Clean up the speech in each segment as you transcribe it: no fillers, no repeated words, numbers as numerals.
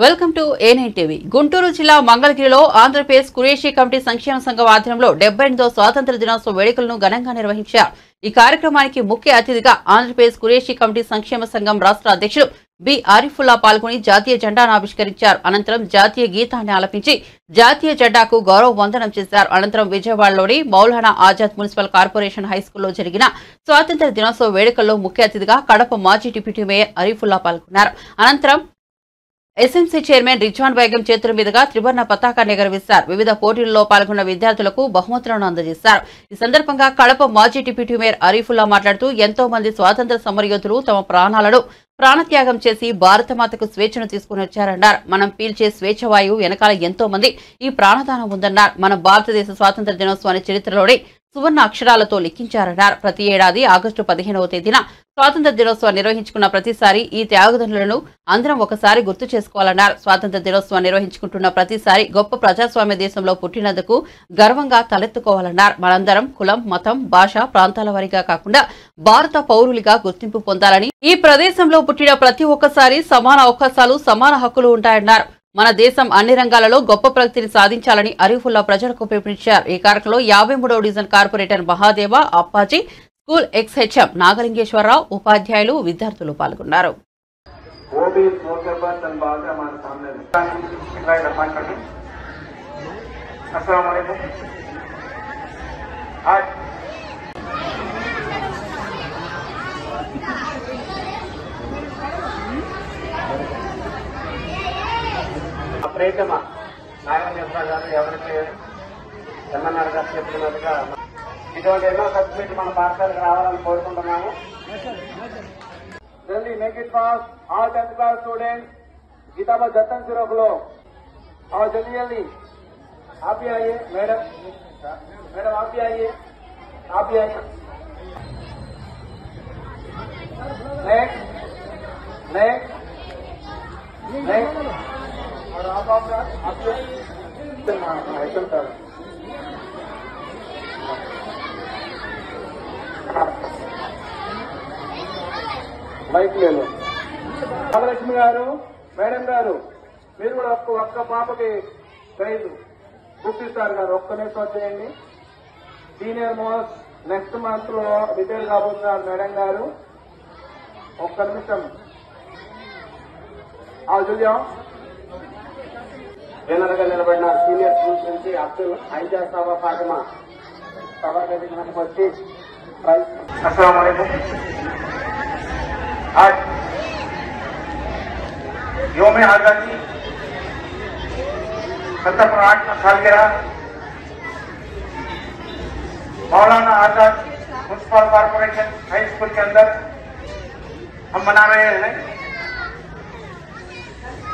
Welcome to A9 TV. Guntur జిల్లా మంగళగిరిలో Andhra Pradesh Qureshi committee సంక్షేమ సంఘం ఆధ్వర్యంలో 78వ స్వాతంత్ర దినోత్సవ వేడుకలను ఘనంగా నిర్వహించారు. ఈ కార్యక్రమానికి ముఖ్య అతిథిగా ఆంధ్రప్రదేశ్ కురేషి కమిటీ సంక్షేమ సంఘం రాష్ట్ర అధ్యక్షుడు బి ఆరిఫుల్లా పాల్గొని జాతీయ జెండాను ఆవిష్కరించారు. అనంతరం జాతీయ గీతాన్ని ఆలపించి జాతీయ జెండాకు గౌరవ వందనం చేశారు. అనంతరం విజయవాడలోని మౌలానా ఆజాద్ మున్సిపల్ కార్పొరేషన్ హైస్కూల్లో జరిగిన స్వాతంత్ర దినోత్సవ వేడుకల్లో ముఖ్య అతిథిగా కడప మాజీ డిప్యూటీ మేయర్ ఆరిఫుల్లా పాల్గొన్నారు. అనంతరం ఎస్ఎంసీ చైర్మన్ రిజ్వాన్ బేగం చేతుల మీదుగా త్రివర్ణ పతాకాన్ని ఎగురవేశారు. వివిధ పోటీల్లో పాల్గొన్న విద్యార్థులకు బహుమతులను అందజేశారు. ఈ సందర్భంగా కడప మాజీ డిప్యూటీ మేయర్ ఆరిఫుల్లా మాట్లాడుతూ ఎంతో మంది స్వాతంత్ర సమరయోధులు తమ ప్రాణాలను ప్రాణత్యాగం చేసి భారతమాతకు స్వేచ్ఛను తీసుకుని వచ్చారన్నారు. మనం పీల్చే స్వేచ్ఛ వాయువు వెనకాల ఎంతో మంది ఈ ప్రాణదానం ఉందన్నారు. మన భారతదేశ స్వాతంత్ర దినోత్సవాన్ని చరిత్రలోనే సువర్ణ అక్షరాలతో లిఖించారన్నారు. ప్రతి ఏడాది ఆగస్టు 15వ తేదీన స్వాతంత్ర దినోత్సవం నిర్వహించుకున్న ప్రతిసారి ఈ త్యాగదనులను అందరం ఒకసారి గుర్తు చేసుకోవాలన్నారు. స్వాతంత్ర దినోత్సవం నిర్వహించుకుంటున్న ప్రతిసారి గొప్ప ప్రజాస్వామ్య దేశంలో పుట్టినందుకు గర్వంగా తలెత్తుకోవాలన్నారు. మనందరం కులం, మతం, భాష, ప్రాంతాల వారీగా కాకుండా భారత పౌరులుగా గుర్తింపు పొందాలని, ఈ ప్రదేశంలో పుట్టిన ప్రతి ఒక్కసారి సమాన అవకాశాలు, సమాన హక్కులు ఉంటాయన్నారు. మన దేశం అన్ని రంగాలలో గొప్ప ప్రగతిని సాధించాలని ఆరిఫుల్లా ప్రజలకు పిలుపునిచ్చారు. ఈ కార్యక్రమంలో 53వ division corporator Mahadeva, Appaji, school ex HM Nagalingeswararao, ఉపాధ్యాయులు, విద్యార్థులు పాల్గొన్నారు. ప్రేతమ నాగలింగేశ్వర గారు ఎవరైతే ఎమ్మెల్యే గారు చెప్తున్నట్టుగా ఇటువంటి ఎన్నో సబ్సిడీ మన పాఠశాలకు రావాలని కోరుకుంటున్నాము. जल्दी make it fast all 10th class students Gita पर जतन से रोक लो और जल्दी जल्दी आप भी आइए. मैडम मैडम आप भी आइए, आप भी आइए. नेक्स्ट नेक्स्ट नेक्स्ट और आप మైక్ లేదు. రామలక్ష్మి గారు, మేడం గారు, మీరు కూడా ఒక్క పాపకి ప్రైజ్ బుక్ ఇస్తారు గారు. ఒక్క నిమిషం వచ్చేయండి. సీనియర్ మోస్ట్ నెక్స్ట్ మంత్ లో రిటైర్ కాబోతున్నారు మేడం గారు. ఒక్క నిమిషం చూద్దాం. జనరల్గా నిలబడిన సీనియర్ స్కూల్స్ నుంచి అబ్దుల్ ఐజా సభా ఫాతిమా సభా గదికి వచ్చి ప్రైజ్. అస్సలాము అలైకుం. आज योम आजादी 1708 सालगिरह Maulana Azad municipal corporation high school के अंदर हम मना रहे हैं.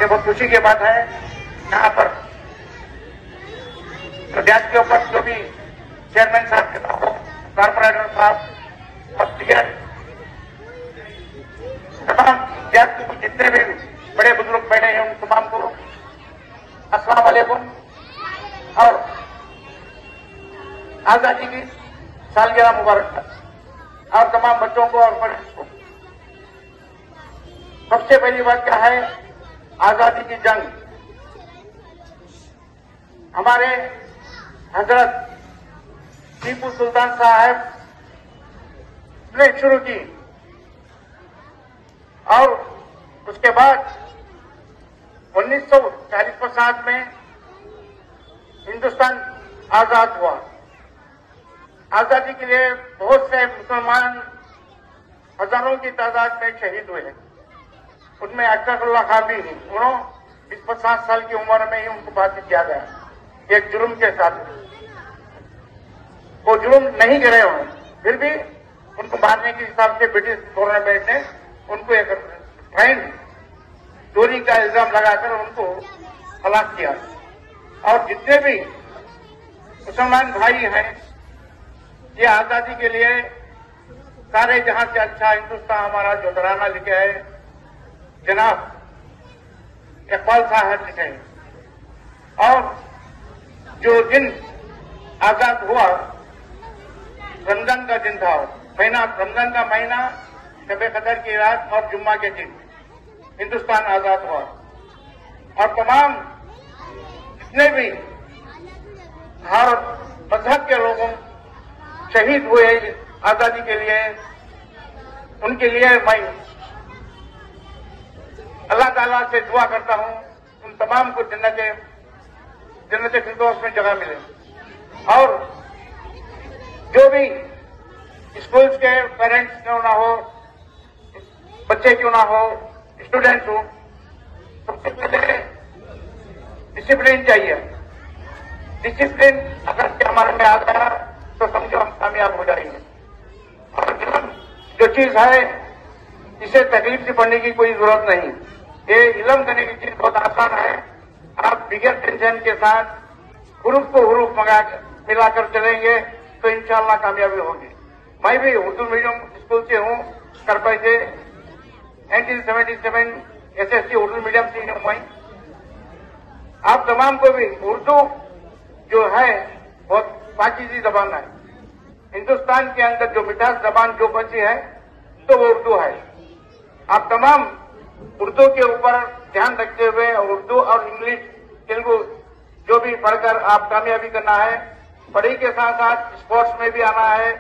ये बहुत खुशी की बात है. यहाँ पर प्रदेश के ऊपर जो भी चेयरमैन साहब, कॉर्पोरेटर साहब और तमाम विद्यार्थी जितने भी बड़े बुजुर्ग बैठे हैं उन तमाम को अस्सलाम वालेकुम. और आजादी की सालगिरह मुबारक. और तमाम बच्चों को और बड़े को सबसे पहली बात क्या है, आजादी की जंग हमारे हजरत टीपू सुल्तान साहब ने शुरू की और उसके बाद 1940 में हिंदुस्तान आजाद हुआ. आजादी के लिए बहुत से मुसलमान हजारों की तादाद में शहीद हुए. उनमें अशरफुल्लाह खान भी नहीं. उन्होंने 20-50 साल की उम्र में ही उनको फांसी किया गया एक जुर्म के साथ. वो जुर्म नहीं करे हुए, फिर भी उनको मारने के हिसाब से ब्रिटिश गवर्नमेंट ने उनको एक ट्रेन चोरी का इल्जाम लगाकर उनको हलाक किया. और जितने भी मुसलमान भाई हैं, ये आजादी के लिए सारे जहां से अच्छा हिंदुस्तान हमारा जो तराना लिखे है जनाब इकबाल साहब लिखे हैं. और जो दिन आजाद हुआ रमजान का दिन था, महीना रमजान का महीना, शब कदर की रात और जुम्मा के दिन हिंदुस्तान आजाद हुआ. और तमाम जितने भी हर मजहब के लोगों शहीद हुए आजादी के लिए, उनके लिए मैं अल्लाह ताला से दुआ करता हूं उन तमाम को जन्नत फिरदौस में जगह मिले। और जो भी स्कूल्स के पेरेंट्स क्यों ना हो, बच्चे क्यों ना हो, स्टूडेंट्स हो, सबसे पहले डिसिप्लिन चाहिए। डिसिप्लिन अगर हमारे में आ गया तो समझो हम कामयाब हो जाएंगे। और जो चीज है इसे तकलीफ से पढ़ने की कोई जरूरत नहीं। ये इल्म करने की चीज बहुत आसान है। आप बिगर टेंशन के साथ हुरूफ को हुरूफ मिलाकर चलेंगे तो इंशाल्लाह कामयाबी होगी। मैं भी उर्दू मीडियम स्कूल से हूँ, करपई से 1977 SSC उर्दू मीडियम से हूँ मैं। आप तमाम को भी उर्दू जो है बहुत पाकीज़ी जबान है। हिंदुस्तान के अंदर जो मिठास जबान जो बची है तो वो उर्दू है। आप तमाम उर्दू के ऊपर ध्यान रखते हुए उर्दू और इंग्लिश तेलुगु जो भी पढ़कर आप कामयाबी करना है। पढ़ाई के साथ साथ स्पोर्ट्स में भी आना है।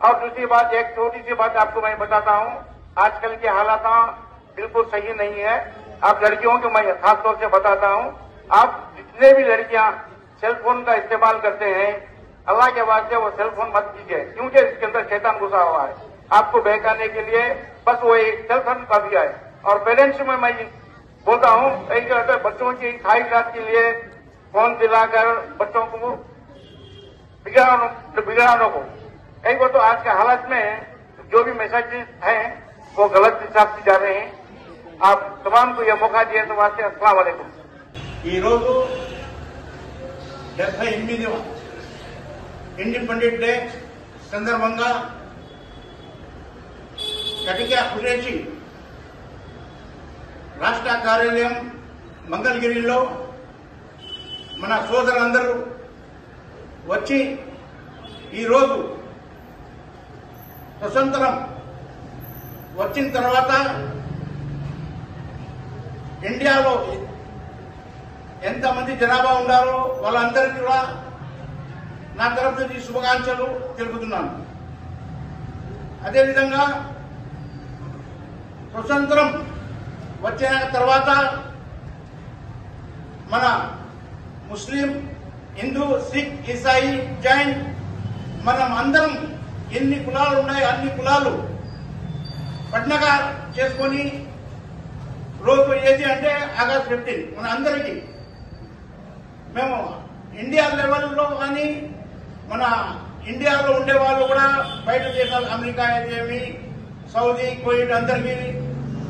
और दूसरी बात, एक छोटी सी बात आपको मैं बताता हूँ, आजकल के हालात बिल्कुल सही नहीं है। आप लड़कियों को मैं खास तौर से बताता हूँ, आप जितने भी लड़कियां सेल फोन का इस्तेमाल करते हैं, अल्लाह के वास्ते वो सेल फोन मत कीजिए, क्योंकि इसके अंदर शैतान घुसा हुआ है। आपको बहकाने के लिए बस वो एक सेल फोन का दिया है। और पेरेंट्स में मैं बोलता हूँ, कई कहते हैं बच्चों की ख्वाहिशात के लिए फोन दिलाकर बच्चों को बिगड़ाने को, कई को तो आज के हालात में जो भी मैसेजेस हैं वो गलत हिसाब से जा रहे हैं। आप तमाम को यह मौका दिए तो वास्ते अस्सलाम वालेकुम। इंडिपेंडेंट डे సందర్భంగా కటిక కురేషి రాష్ట్ర కార్యాలయం మంగళగిరిలో మన సోదరులందరూ వచ్చి ఈరోజు స్వతంత్రం వచ్చిన తర్వాత ఇండియాలో ఎంతమంది జనాభా ఉన్నారో వాళ్ళందరికీ కూడా నా తరఫు నుంచి శుభాకాంక్షలు తెలుపుతున్నాను. అదేవిధంగా స్వతంత్రం వచ్చిన తర్వాత మన ముస్లిం, హిందూ, సిక్, ఈసాయి, జైన్ మనం అందరం ఎన్ని కులాలు ఉన్నాయో అన్ని కులాలు పండగ చేసుకొని రోజు ఏది అంటే ఆగస్ట్ 15 మన అందరికీ మేము ఇండియా లెవెల్లో కానీ మన ఇండియాలో ఉండే వాళ్ళు కూడా బయట దేశాలు అమెరికా ఏమి సౌదీ, కువైట్ అందరికీ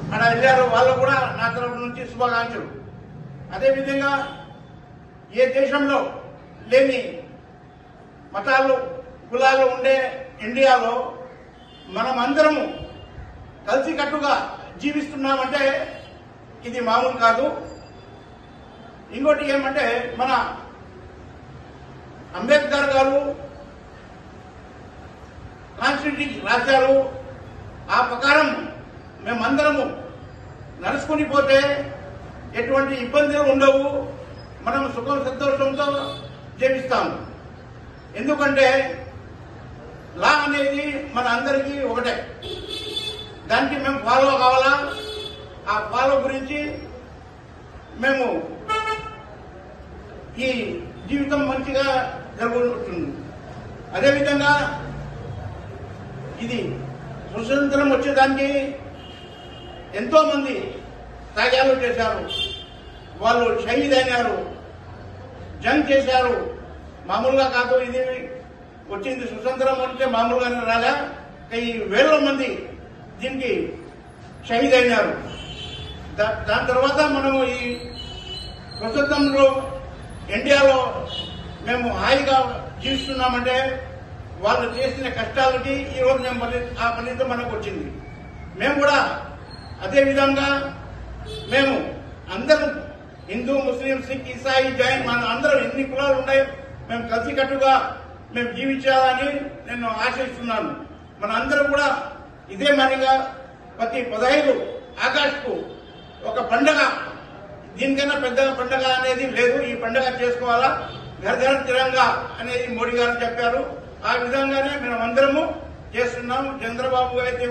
అక్కడ వెళ్ళారు. వాళ్ళు కూడా నా తరఫు నుంచి శుభాకాంక్షలు. అదేవిధంగా ఏ దేశంలో లేని మతాలు, కులాలు ఉండే ఇండియాలో మనం అందరము కలిసికట్టుగా జీవిస్తున్నామంటే ఇది మామూలు కాదు. ఇంకోటి ఏమంటే మన అంబేద్కర్ గారు కాన్స్టిట్యూషన్ రాశారు. ఆ ప్రకారం మేమందరము నడుచుకుని పోతే ఎటువంటి ఇబ్బందులు ఉండవు. మనం సుఖ సంతోషంతో జీవిస్తాము. ఎందుకంటే లా అనేది మన అందరికీ ఒకటే. దానికి మేము ఫాలో కావాలా. ఆ ఫాలో గురించి మేము ఈ జీవితం మంచిగా జరుగుతుంది. అదేవిధంగా ఇది స్వతంత్రం వచ్చేదానికి ఎంతో మంది త్యాగాలు చేశారు. వాళ్ళు షహీద్ అయినారు, జంగ్ చేశారు. మామూలుగా కాదు, ఇది వచ్చింది స్వతంత్రం అంటే మామూలుగానే రాగా వేల మంది దీనికి షహీద్ అయినారు. దాని తర్వాత మనము ఈ స్వతంత్రంలో ఇండియాలో మేము హాయిగా జీవిస్తున్నామంటే వాళ్ళు చేసిన కష్టాలకి ఈరోజు మేము ఆ ఫలితం మనకు వచ్చింది. మేము కూడా అదే విధంగా మేము అందరం హిందూ, ముస్లిం, సిక్, ఈసాయి, జైన్ మన అందరం ఎన్ని కులాలు ఉన్నాయో మేము కలిసికట్టుగా మేము జీవించాలని నేను ఆశిస్తున్నాను. మన అందరం కూడా ఇదే మాదిరిగా ప్రతి 15 ఆగస్టుకు ఒక పండుగ దీనికన్నా పెద్ద పండుగ అనేది లేదు. ఈ పండుగ చేసుకోవాలా, ఘర్ ఘర్ తిరంగా అనేది మోడీ గారు చెప్పారు. ఆ విధంగానే మనం అందరము చేస్తున్నాము. చంద్రబాబు అయితే